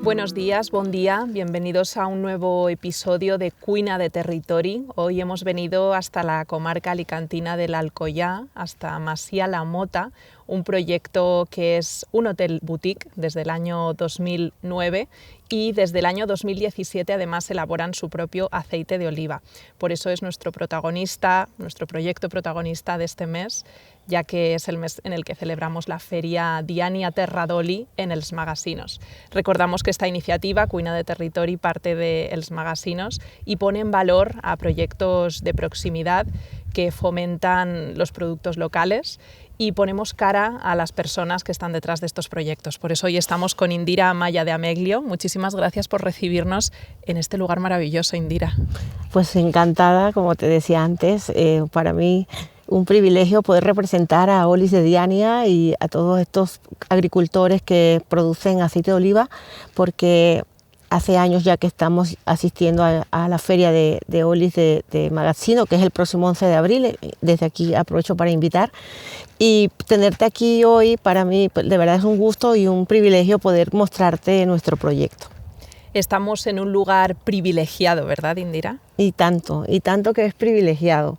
Buenos días, bon dia, bienvenidos a un nuevo episodio de Cuina de Territori. Hoy hemos venido hasta la comarca alicantina del Alcoyà, hasta Masia La Mota, un proyecto que es un hotel boutique desde el año 2009 y desde el año 2017 además elaboran su propio aceite de oliva. Por eso es nuestro protagonista, nuestro proyecto protagonista de este mes, ya que es el mes en el que celebramos la feria Diania Terradoli en Els Magasinos. Recordamos que esta iniciativa, Cuina de Territori, parte de Els Magasinos y pone en valor a proyectos de proximidad que fomentan los productos locales y ponemos cara a las personas que están detrás de estos proyectos. Por eso hoy estamos con Indira Amaya de Ameglio. Muchísimas gracias por recibirnos en este lugar maravilloso, Indira. Pues encantada, como te decía antes, para mí un privilegio poder representar a Olis de Diania y a todos estos agricultores que producen aceite de oliva, porque hace años ya que estamos asistiendo a la feria de Olis de Magazzino, que es el próximo 11 de abril. Desde aquí aprovecho para invitar. Y tenerte aquí hoy para mí de verdad es un gusto y un privilegio poder mostrarte nuestro proyecto. Estamos en un lugar privilegiado, ¿verdad, Indira? Y tanto que es privilegiado.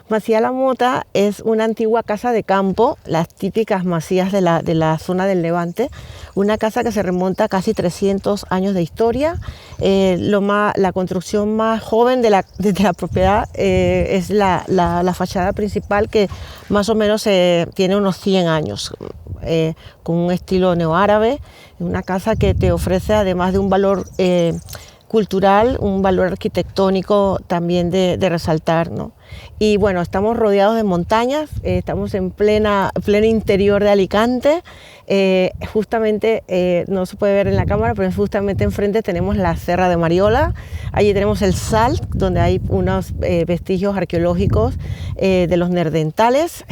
Masia La Mota es una antigua casa de campo, las típicas masías de la zona del Levante, una casa que se remonta a casi 300 años de historia. La construcción más joven de la propiedad es la fachada principal, que más o menos tiene unos 100 años, con un estilo neoárabe, una casa que te ofrece, además de un valor cultural, un valor arquitectónico también de resaltar, ¿no? Y bueno, estamos rodeados de montañas, estamos en pleno interior de Alicante. Justamente, no se puede ver en la cámara, pero justamente enfrente tenemos la Serra de Mariola. Allí tenemos el Salt, donde hay unos vestigios arqueológicos de los neandertales.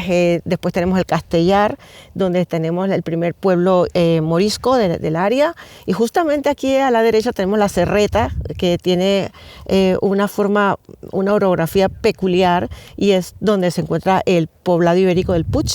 Después tenemos el Castellar, donde tenemos el primer pueblo morisco del área. Y justamente aquí a la derecha tenemos la Serreta, que tiene una orografía peculiar, y es donde se encuentra el poblado ibérico del Puig.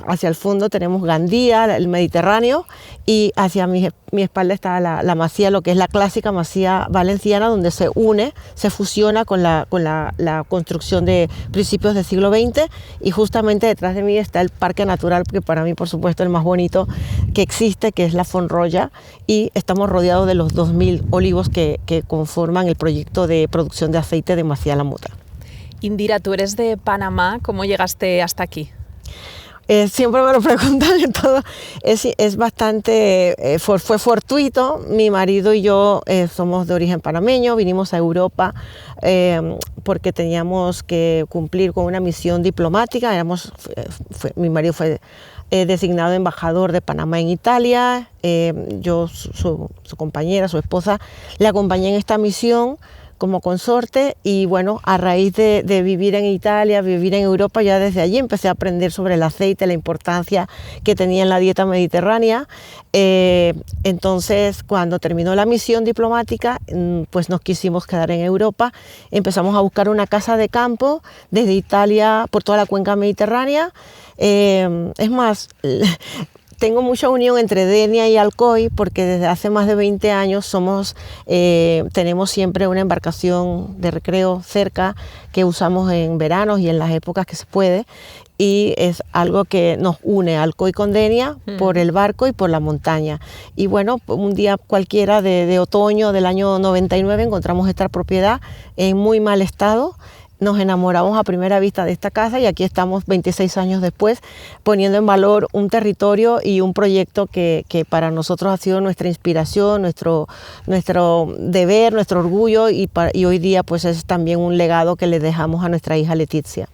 Hacia el fondo tenemos Gandía, el Mediterráneo, y hacia mi espalda está la masía, lo que es la clásica masía valenciana, donde se fusiona con la construcción de principios del siglo XX, y justamente detrás de mí está el parque natural, que para mí, por supuesto, el más bonito que existe, que es la Font Roja, y estamos rodeados de los 2000 olivos que conforman el proyecto de producción de aceite de Masia La Mota. Indira, tú eres de Panamá, ¿cómo llegaste hasta aquí? Siempre me lo preguntan y todo. Es bastante, fue fortuito. Mi marido y yo somos de origen panameño, vinimos a Europa porque teníamos que cumplir con una misión diplomática. Mi marido fue designado embajador de Panamá en Italia. Yo, su compañera, su esposa, le acompañé en esta misión como consorte, y bueno, a raíz de vivir en Italia, vivir en Europa, ya desde allí empecé a aprender sobre el aceite, la importancia que tenía en la dieta mediterránea. Entonces, cuando terminó la misión diplomática, pues nos quisimos quedar en Europa. Empezamos a buscar una casa de campo desde Italia por toda la cuenca mediterránea. Es más, tengo mucha unión entre Denia y Alcoy, porque desde hace más de 20 años tenemos siempre una embarcación de recreo cerca que usamos en veranos y en las épocas que se puede, y es algo que nos une Alcoy con Denia por el barco y por la montaña. Y bueno, un día cualquiera de otoño del año 99 encontramos esta propiedad en muy mal estado. Nos enamoramos a primera vista de esta casa, y aquí estamos 26 años después, poniendo en valor un territorio y un proyecto que para nosotros ha sido nuestra inspiración, nuestro deber, nuestro orgullo, y hoy día pues es también un legado que le dejamos a nuestra hija Letizia.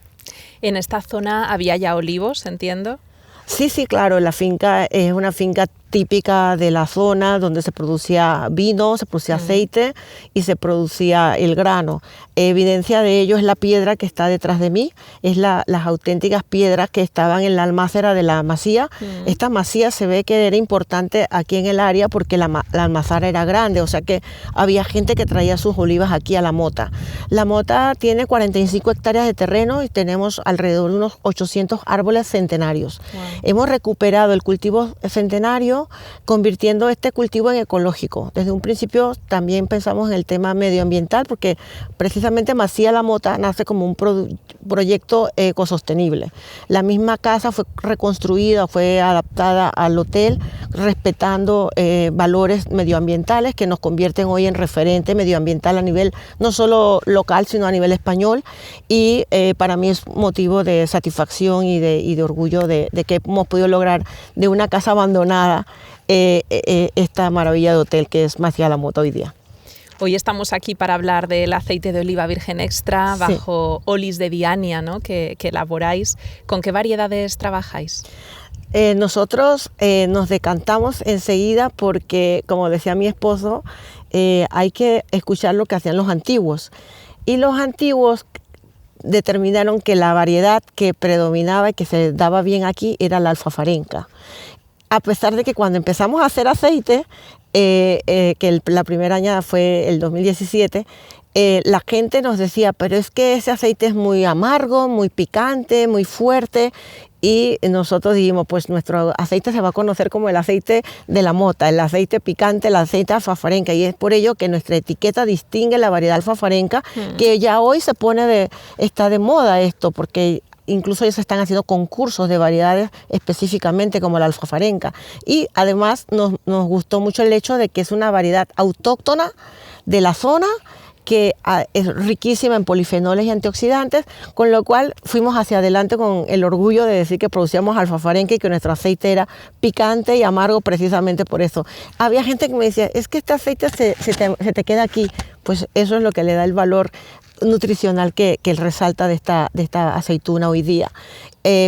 En esta zona había ya olivos, entiendo. Sí, claro, la finca es una finca típica de la zona, donde se producía vino, se producía aceite y se producía el grano. Evidencia de ello es la piedra que está detrás de mí, es las auténticas piedras que estaban en la almácera de la masía. Esta masía se ve que era importante aquí en el área porque la almazara era grande, o sea que había gente que traía sus olivas aquí a La Mota. La Mota tiene 45 hectáreas de terreno y tenemos alrededor de unos 800 árboles centenarios. Wow. Hemos recuperado el cultivo centenario año convirtiendo este cultivo en ecológico. Desde un principio también pensamos en el tema medioambiental porque precisamente Masía La Mota nace como un proyecto ecosostenible. La misma casa fue reconstruida, fue adaptada al hotel respetando valores medioambientales que nos convierten hoy en referente medioambiental a nivel no solo local sino a nivel español, y para mí es motivo de satisfacción y de orgullo de que hemos podido lograr de una casa abandonada esta maravilla de hotel que es Masía La Mota hoy día. Hoy estamos aquí para hablar del aceite de oliva virgen extra bajo Olis de Diania, ¿no? que elaboráis. ¿Con qué variedades trabajáis? Nosotros nos decantamos enseguida porque, como decía mi esposo, hay que escuchar lo que hacían los antiguos. Y los antiguos determinaron que la variedad que predominaba y que se daba bien aquí era la alfafarenca. A pesar de que cuando empezamos a hacer aceite, la primera añada fue el 2017, la gente nos decía, pero es que ese aceite es muy amargo, muy picante, muy fuerte. Y nosotros dijimos, pues nuestro aceite se va a conocer como el aceite de la mota, el aceite picante, el aceite alfafarenca. Y es por ello que nuestra etiqueta distingue la variedad alfafarenca, que ya hoy está de moda esto, porque incluso ya se están haciendo concursos de variedades específicamente como la alfafarenca. Y además nos gustó mucho el hecho de que es una variedad autóctona de la zona, que es riquísima en polifenoles y antioxidantes, con lo cual fuimos hacia adelante con el orgullo de decir que producíamos alfafarenca y que nuestro aceite era picante y amargo precisamente por eso. Había gente que me decía, es que este aceite se te queda aquí. Pues eso es lo que le da el valor nutricional que resalta de esta aceituna hoy día.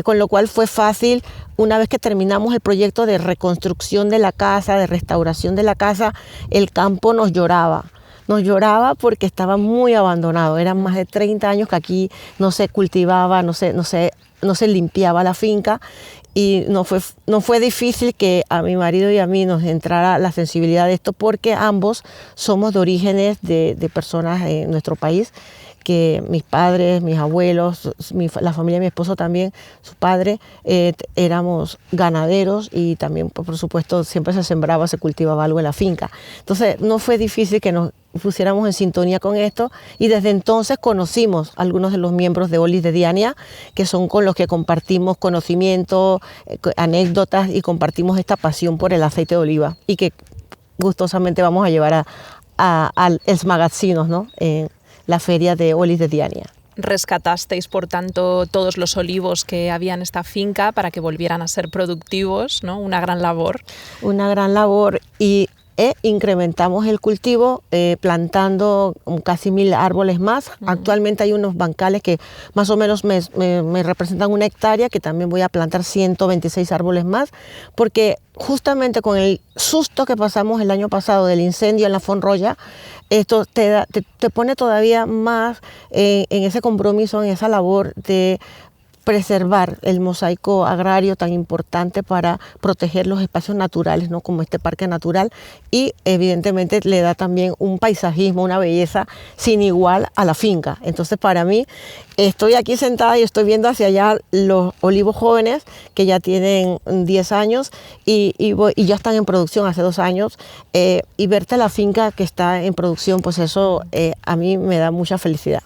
Con lo cual fue fácil, una vez que terminamos el proyecto de reconstrucción de la casa, de restauración de la casa, el campo nos lloraba. Nos lloraba porque estaba muy abandonado. Eran más de 30 años que aquí no se cultivaba, no se limpiaba la finca, y no fue difícil que a mi marido y a mí nos entrara la sensibilidad de esto, porque ambos somos de orígenes de personas en nuestro país, que mis padres, mis abuelos, la familia de mi esposo también, su padre, éramos ganaderos, y también, por supuesto, siempre se sembraba, se cultivaba algo en la finca. Entonces no fue difícil que nos pusiéramos en sintonía con esto, y desde entonces conocimos a algunos de los miembros de Olis de Diania, que son con los que compartimos conocimiento, anécdotas, y compartimos esta pasión por el aceite de oliva, y que gustosamente vamos a llevar al Esmagazinos, ¿no? La feria de Olis de Diania. Rescatasteis, por tanto, todos los olivos que había en esta finca para que volvieran a ser productivos, ¿no? Una gran labor. Una gran labor, y incrementamos el cultivo plantando casi 1000 árboles más. Actualmente hay unos bancales que más o menos me representan 1 hectárea, que también voy a plantar 126 árboles más, porque justamente con el susto que pasamos el año pasado del incendio en la Font Roja, esto te pone todavía más en ese compromiso, en esa labor de preservar el mosaico agrario tan importante para proteger los espacios naturales, ¿no? Como este parque natural, y evidentemente le da también un paisajismo, una belleza sin igual a la finca. Entonces, para mí, estoy aquí sentada y estoy viendo hacia allá los olivos jóvenes que ya tienen 10 años y ya están en producción hace 2 años, y verte la finca que está en producción, pues eso a mí me da mucha felicidad.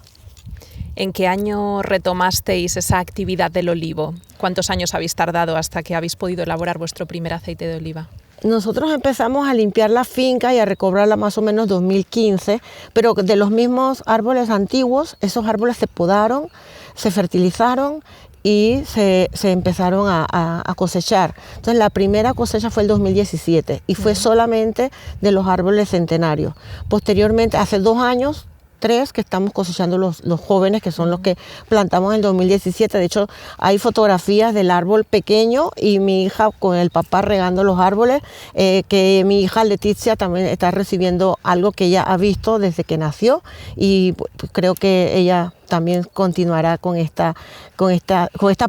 ¿En qué año retomasteis esa actividad del olivo? ¿Cuántos años habéis tardado hasta que habéis podido elaborar vuestro primer aceite de oliva? Nosotros empezamos a limpiar la finca y a recobrarla más o menos 2015, pero de los mismos árboles antiguos, esos árboles se podaron, se fertilizaron y se empezaron a cosechar. Entonces la primera cosecha fue el 2017 y fue solamente de los árboles centenarios. Posteriormente, hace 2 años, 3 que estamos cosechando los jóvenes, que son los que plantamos en el 2017. De hecho, hay fotografías del árbol pequeño y mi hija con el papá regando los árboles, que mi hija Leticia también está recibiendo algo que ella ha visto desde que nació, y pues, creo que ella también continuará con esta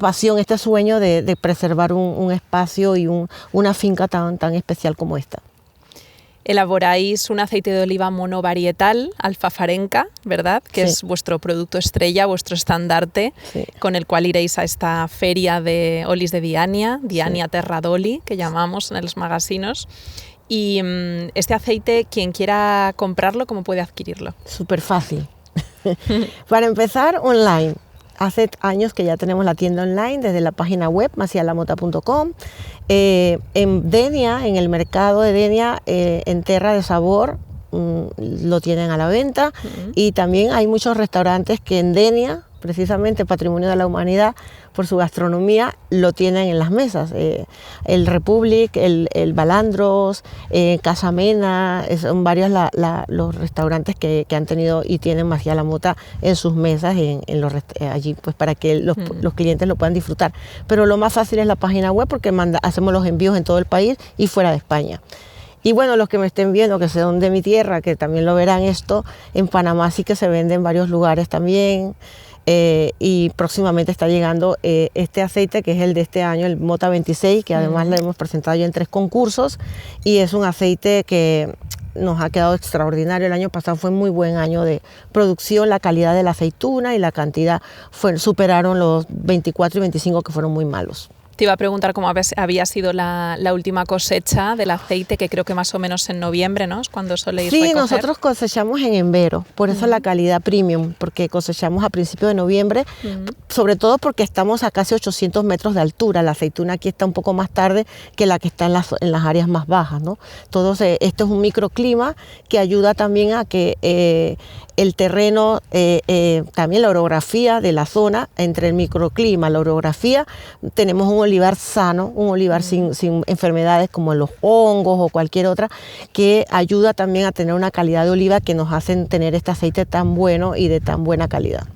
pasión, este sueño de preservar un espacio y una finca tan especial como esta. Elaboráis un aceite de oliva monovarietal, alfafarenca, ¿verdad? Que Sí. es vuestro producto estrella, vuestro estandarte, Sí. con el cual iréis a esta feria de olis de Diania, Diania Terra d'Oli, que llamamos en los magasinos. Y este aceite, quien quiera comprarlo, ¿cómo puede adquirirlo? Súper fácil. Para empezar, online. Hace años que ya tenemos la tienda online desde la página web macialamota.com. En Denia, en el mercado de Denia, en Terra de Sabor, lo tienen a la venta. Y también hay muchos restaurantes que en Denia, precisamente Patrimonio de la Humanidad, por su gastronomía, lo tienen en las mesas. El Republic, el Balandros, Casa Mena, son varios los restaurantes que han tenido y tienen Macià la Mota en sus mesas allí, pues para que los clientes lo puedan disfrutar. Pero lo más fácil es la página web, porque hacemos los envíos en todo el país y fuera de España. Y bueno, los que me estén viendo, que son de mi tierra, que también lo verán esto, en Panamá sí que se vende en varios lugares también. Y próximamente está llegando este aceite, que es el de este año, el Mota 26, que además lo hemos presentado ya en 3 concursos, y es un aceite que nos ha quedado extraordinario. El año pasado fue muy buen año de producción, la calidad de la aceituna y la cantidad superaron los 24 y 25 que fueron muy malos. Te iba a preguntar cómo había sido la última cosecha del aceite, que creo que más o menos en noviembre, ¿no? Es cuando soléis recoger. Sí, nosotros cosechamos en enero, por eso la calidad premium, porque cosechamos a principios de noviembre, sobre todo porque estamos a casi 800 metros de altura. La aceituna aquí está un poco más tarde que la que está en las áreas más bajas, ¿no? Esto es un microclima que ayuda también a que el terreno, también la orografía de la zona, entre el microclima, la orografía, tenemos un olivar sano, un olivar sin enfermedades como los hongos o cualquier otra, que ayuda también a tener una calidad de oliva que nos hacen tener este aceite tan bueno y de tan buena calidad.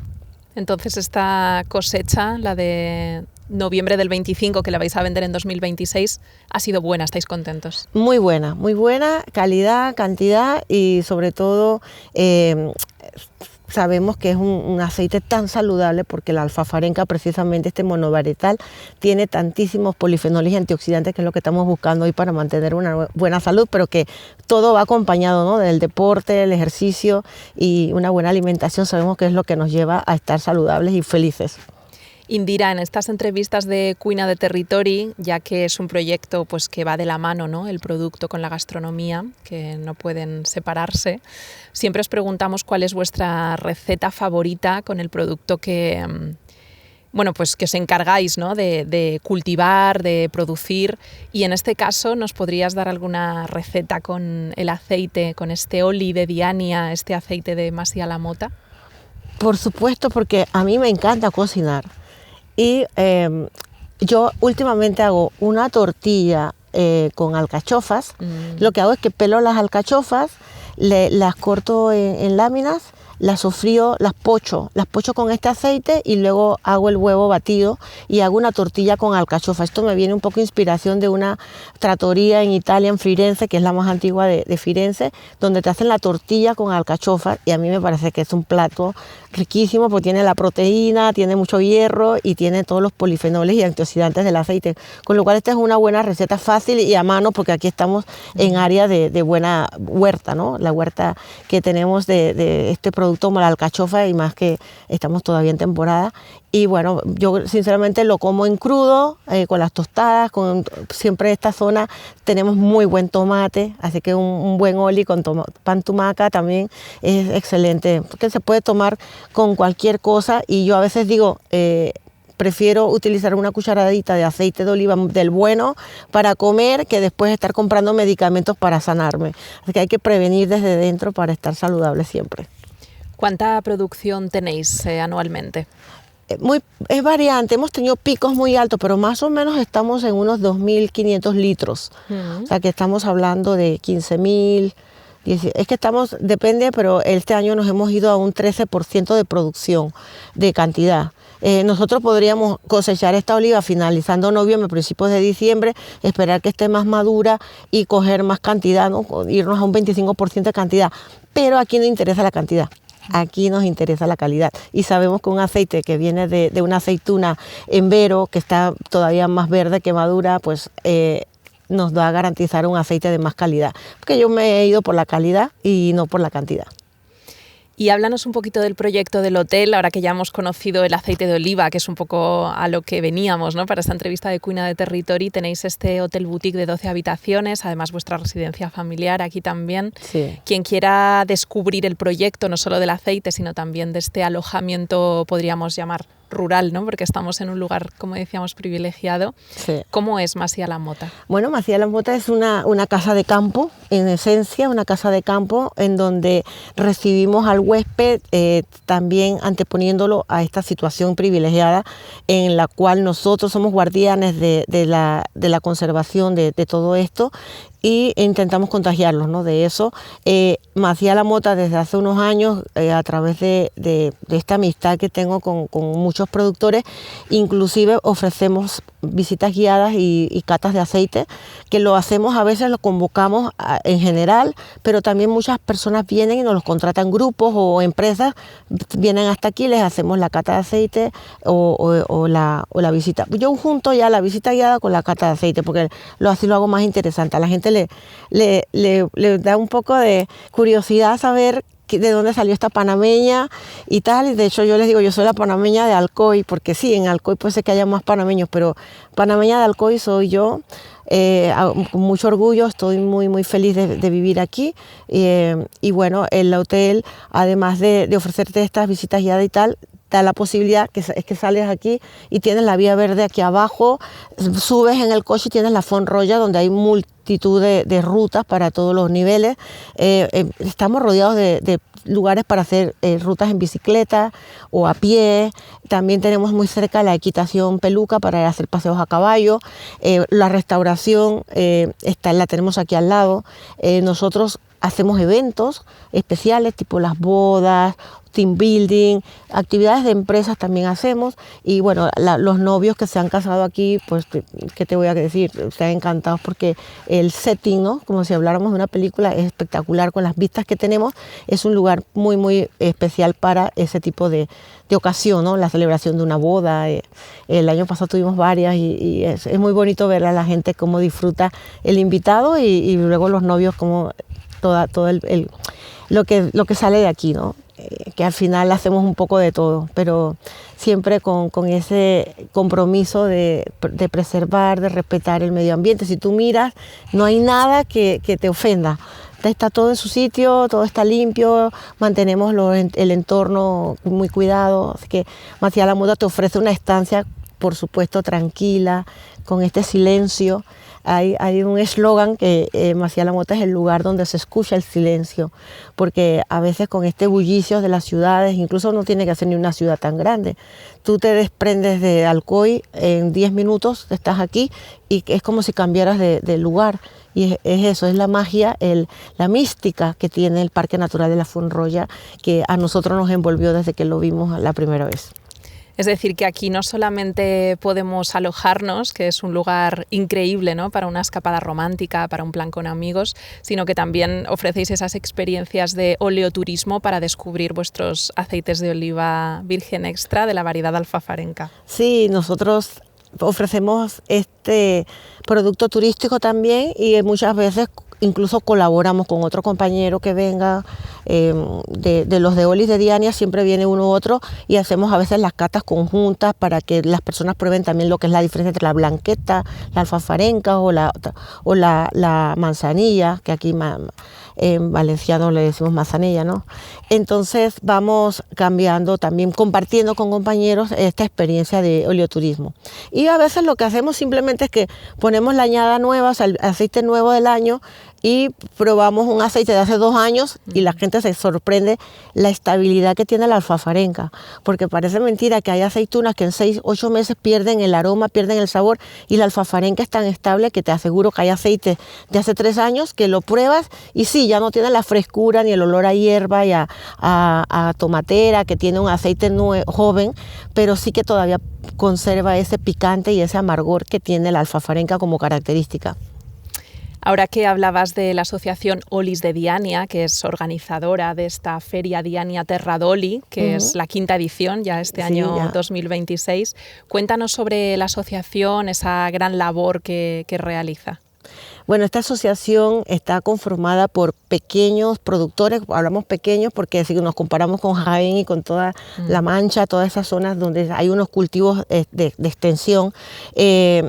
Entonces esta cosecha, la de noviembre del 25, que la vais a vender en 2026, ha sido buena, ¿estáis contentos? Muy buena, calidad, cantidad y sobre todo sabemos que es un aceite tan saludable, porque la alfafarenca, precisamente este monovarietal, tiene tantísimos polifenoles y antioxidantes, que es lo que estamos buscando hoy para mantener una buena salud, pero que todo va acompañado, ¿no?, del deporte, el ejercicio y una buena alimentación. Sabemos que es lo que nos lleva a estar saludables y felices. Indira, en estas entrevistas de Cuina de Territori, ya que es un proyecto pues, que va de la mano, ¿no?, el producto con la gastronomía, que no pueden separarse, siempre os preguntamos cuál es vuestra receta favorita con el producto que os encargáis, ¿no?, de cultivar, de producir. Y en este caso, ¿nos podrías dar alguna receta con el aceite, con este oli de Diania, este aceite de Macià la Mota? Por supuesto, porque a mí me encanta cocinar. Y yo últimamente hago una tortilla con alcachofas. Lo que hago es que pelo las alcachofas, las corto en láminas, las sofrío, las pocho con este aceite y luego hago el huevo batido y hago una tortilla con alcachofa. Esto me viene un poco de inspiración de una trattoria en Italia, en Firenze, que es la más antigua de Firenze, donde te hacen la tortilla con alcachofa, y a mí me parece que es un plato riquísimo porque tiene la proteína, tiene mucho hierro y tiene todos los polifenoles y antioxidantes del aceite, con lo cual esta es una buena receta fácil y a mano, porque aquí estamos en área de buena huerta, ¿no? La huerta que tenemos de este producto como la alcachofa, y más que estamos todavía en temporada. Y bueno, yo sinceramente lo como en crudo, con las tostadas, siempre en esta zona tenemos muy buen tomate, así que un buen oli con pan tumaca también es excelente, porque se puede tomar con cualquier cosa. Y yo a veces digo, prefiero utilizar una cucharadita de aceite de oliva del bueno para comer, que después estar comprando medicamentos para sanarme. Así que hay que prevenir desde dentro para estar saludable siempre. ¿Cuánta producción tenéis anualmente? Es variante, hemos tenido picos muy altos, pero más o menos estamos en unos 2.500 litros. O sea que estamos hablando de 15.000. Es que depende, pero este año nos hemos ido a un 13% de producción, de cantidad. Nosotros podríamos cosechar esta oliva finalizando noviembre, principios de diciembre, esperar que esté más madura y coger más cantidad, ¿no?, irnos a un 25% de cantidad. Pero aquí no interesa la cantidad. Aquí nos interesa la calidad, y sabemos que un aceite que viene de una aceituna en vero, que está todavía más verde que madura, pues nos va a garantizar un aceite de más calidad, porque yo me he ido por la calidad y no por la cantidad. Y háblanos un poquito del proyecto del hotel, ahora que ya hemos conocido el aceite de oliva, que es un poco a lo que veníamos, ¿no? Para esta entrevista de Cuina de Territori. Tenéis este hotel boutique de 12 habitaciones, además vuestra residencia familiar aquí también. Sí. Quien quiera descubrir el proyecto, no solo del aceite, sino también de este alojamiento, podríamos llamar rural, ¿no? Porque estamos en un lugar, como decíamos, privilegiado. Sí. ¿Cómo es Masia la Mota? Bueno, Masia la Mota es una casa de campo, en esencia, una casa de campo en donde recibimos al huésped, también anteponiéndolo a esta situación privilegiada en la cual nosotros somos guardianes de la conservación de todo esto, y intentamos contagiarlos, ¿no? De eso. Masia la Mota desde hace unos años, a través de esta amistad que tengo con muchos productores, inclusive ofrecemos visitas guiadas y catas de aceite, que lo hacemos, a veces lo convocamos en general, pero también muchas personas vienen y nos los contratan, grupos o empresas, vienen hasta aquí, les hacemos la cata de aceite o la visita. Yo junto ya la visita guiada con la cata de aceite, porque así lo hago más interesante. A la gente le da un poco de curiosidad saber de dónde salió esta panameña y tal. Y de hecho yo les digo, yo soy la panameña de Alcoy, porque sí, en Alcoy puede ser que haya más panameños, pero panameña de Alcoy soy yo. Con mucho orgullo, estoy muy feliz de vivir aquí, y bueno, el hotel, además de ofrecerte estas visitas guiadas y tal, da la posibilidad que sales aquí y tienes la vía verde aquí abajo, subes en el coche y tienes la Font Roja, donde hay multitud de rutas para todos los niveles. Estamos rodeados de lugares para hacer rutas en bicicleta o a pie. También tenemos muy cerca la equitación Peluca para hacer paseos a caballo. La restauración la tenemos aquí al lado. Nosotros hacemos eventos especiales tipo las bodas, team building, actividades de empresas también hacemos, y bueno, los novios que se han casado aquí, pues, ¿qué te voy a decir? Están encantados porque el setting, ¿no? Como si habláramos de una película, es espectacular con las vistas que tenemos. Es un lugar muy especial para ese tipo de ocasión, ¿no? La celebración de una boda. El año pasado tuvimos varias y es muy bonito ver a la gente cómo disfruta el invitado y luego los novios, como todo lo que sale de aquí, ¿no? Que al final hacemos un poco de todo, pero siempre con ese compromiso de preservar, de respetar el medio ambiente. Si tú miras, no hay nada que te ofenda. Está todo en su sitio, todo está limpio, mantenemos el entorno muy cuidado. Así que Masia la Mota te ofrece una estancia, por supuesto, tranquila, con este silencio. Hay un eslogan que Masia la Mota es el lugar donde se escucha el silencio, porque a veces con este bullicio de las ciudades, incluso no tiene que ser ni una ciudad tan grande, tú te desprendes de Alcoy, en 10 minutos estás aquí y es como si cambiaras de lugar. Y es eso, es la magia, la mística que tiene el Parque Natural de la Font Roja, que a nosotros nos envolvió desde que lo vimos la primera vez. Es decir, que aquí no solamente podemos alojarnos, que es un lugar increíble, ¿no?, para una escapada romántica, para un plan con amigos, sino que también ofrecéis esas experiencias de oleoturismo para descubrir vuestros aceites de oliva virgen extra de la variedad alfafarenca. Sí, nosotros ofrecemos este producto turístico también, y muchas veces incluso colaboramos con otro compañero que venga, de los de Olis de Diania, siempre viene uno u otro, y hacemos a veces las catas conjuntas para que las personas prueben también lo que es la diferencia entre la blanqueta, la alfafarenca o la manzanilla, que aquí en valenciano le decimos manzanilla, ¿no? Entonces vamos cambiando también, compartiendo con compañeros esta experiencia de oleoturismo. Y a veces lo que hacemos simplemente es que ponemos la añada nueva, o sea, el aceite nuevo del año, y probamos un aceite de hace 2 años y la gente se sorprende la estabilidad que tiene la alfafarenca, porque parece mentira que hay aceitunas que en 6-8 meses pierden el aroma, pierden el sabor, y la alfafarenca es tan estable que te aseguro que hay aceite de hace 3 años que lo pruebas y sí, ya no tiene la frescura ni el olor a hierba y a tomatera que tiene un aceite joven, pero sí que todavía conserva ese picante y ese amargor que tiene la alfafarenca como característica. Ahora que hablabas de la asociación Olis de Diania, que es organizadora de esta Feria Diania Terra d'Oli, que es la 5ª edición ya este año 2026, cuéntanos sobre la asociación, esa gran labor que realiza. Bueno, esta asociación está conformada por pequeños productores, hablamos pequeños porque si nos comparamos con Jaén y con toda La Mancha, todas esas zonas donde hay unos cultivos de extensión,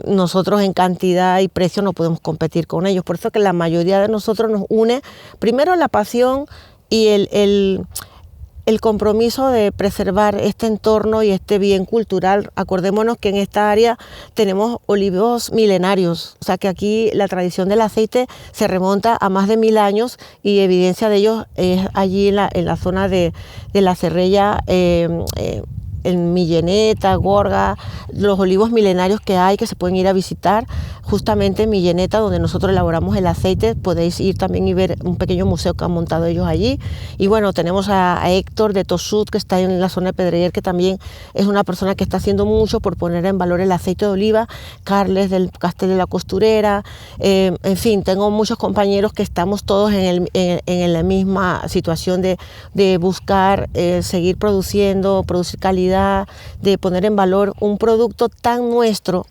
nosotros en cantidad y precio no podemos competir con ellos. Por eso que la mayoría de nosotros nos une primero la pasión y el compromiso de preservar este entorno y este bien cultural. Acordémonos que en esta área tenemos olivos milenarios, o sea que aquí la tradición del aceite se remonta a más de 1000 años y evidencia de ello es allí en la zona de la Cerrella, en Milleneta, Gorga, los olivos milenarios que hay que se pueden ir a visitar. Justamente en Milleneta, donde nosotros elaboramos el aceite, podéis ir también y ver un pequeño museo que han montado ellos allí. Y bueno, tenemos a Héctor de Tosud, que está en la zona de Pedreguer, que también es una persona que está haciendo mucho por poner en valor el aceite de oliva. Carles del Castel de la Costurera, en fin, tengo muchos compañeros que estamos todos en la misma situación de buscar seguir produciendo, producir calidad, de poner en valor un producto tan nuestro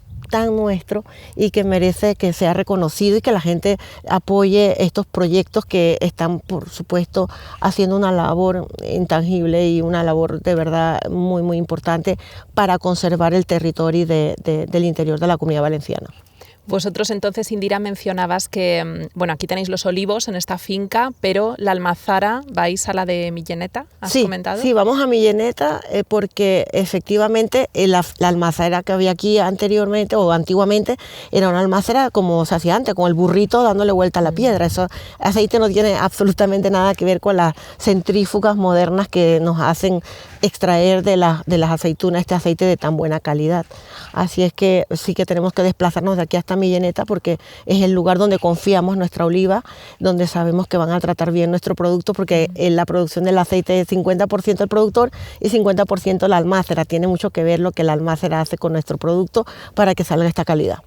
y que merece que sea reconocido y que la gente apoye estos proyectos que están, por supuesto, haciendo una labor intangible y una labor de verdad muy, muy importante para conservar el territorio del interior de la Comunidad Valenciana. Vosotros entonces, Indira, mencionabas que, bueno, aquí tenéis los olivos en esta finca, pero la almazara, ¿vais a la de Milleneta? ¿Has comentado? Sí, vamos a Milleneta porque efectivamente la almazara que había aquí anteriormente o antiguamente era una almazara como se hacía antes, con el burrito dándole vuelta a la piedra. Eso aceite no tiene absolutamente nada que ver con las centrífugas modernas que nos hacen extraer de las aceitunas este aceite de tan buena calidad. Así es que sí que tenemos que desplazarnos de aquí hasta Milleneta porque es el lugar donde confiamos nuestra oliva, donde sabemos que van a tratar bien nuestro producto, porque en la producción del aceite es 50% el productor y 50% la almácera. Tiene mucho que ver lo que la almácera hace con nuestro producto para que salga esta calidad.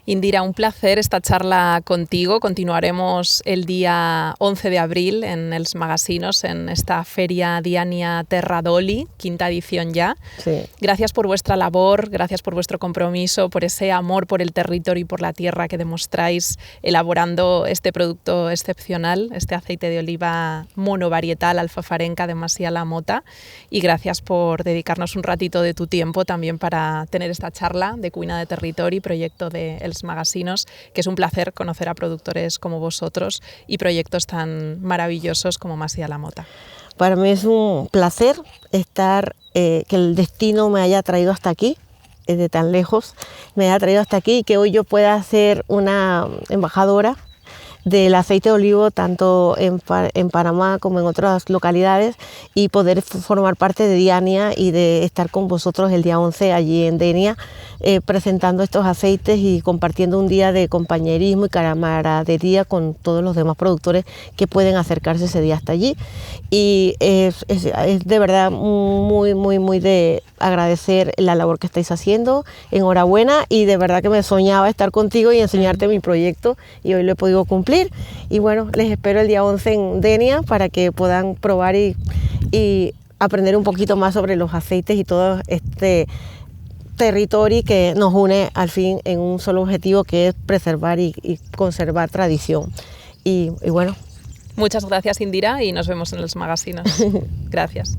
Indira, un placer esta charla contigo. Continuaremos el día 11 de abril en Els Magasinos, en esta Feria Diania Terra d'Oli, quinta edición ya. Sí. Gracias por vuestra labor, gracias por vuestro compromiso, por ese amor por el territorio y por la tierra que demostráis elaborando este producto excepcional, este aceite de oliva monovarietal alfafarenca de Masia la Mota. Y gracias por dedicarnos un ratito de tu tiempo también para tener esta charla de Cuina de Territori, proyecto de Els Magasinos, que es un placer conocer a productores como vosotros y proyectos tan maravillosos como Masia la Mota. Para mí es un placer estar, que el destino me haya traído hasta aquí, de tan lejos, me haya traído hasta aquí y que hoy yo pueda ser una embajadora del aceite de olivo tanto en Panamá como en otras localidades y poder formar parte de Diania y de estar con vosotros el día 11 allí en Denia presentando estos aceites y compartiendo un día de compañerismo y camaradería con todos los demás productores que pueden acercarse ese día hasta allí. Y es de verdad muy, muy, muy de agradecer la labor que estáis haciendo. Enhorabuena, y de verdad que me soñaba estar contigo y enseñarte mi proyecto y hoy lo he podido cumplir. Y bueno, les espero el día 11 en Denia para que puedan probar y aprender un poquito más sobre los aceites y todo este territorio que nos une al fin en un solo objetivo, que es preservar y conservar tradición. Y bueno. Muchas gracias, Indira, y nos vemos en los Magasinos. Gracias.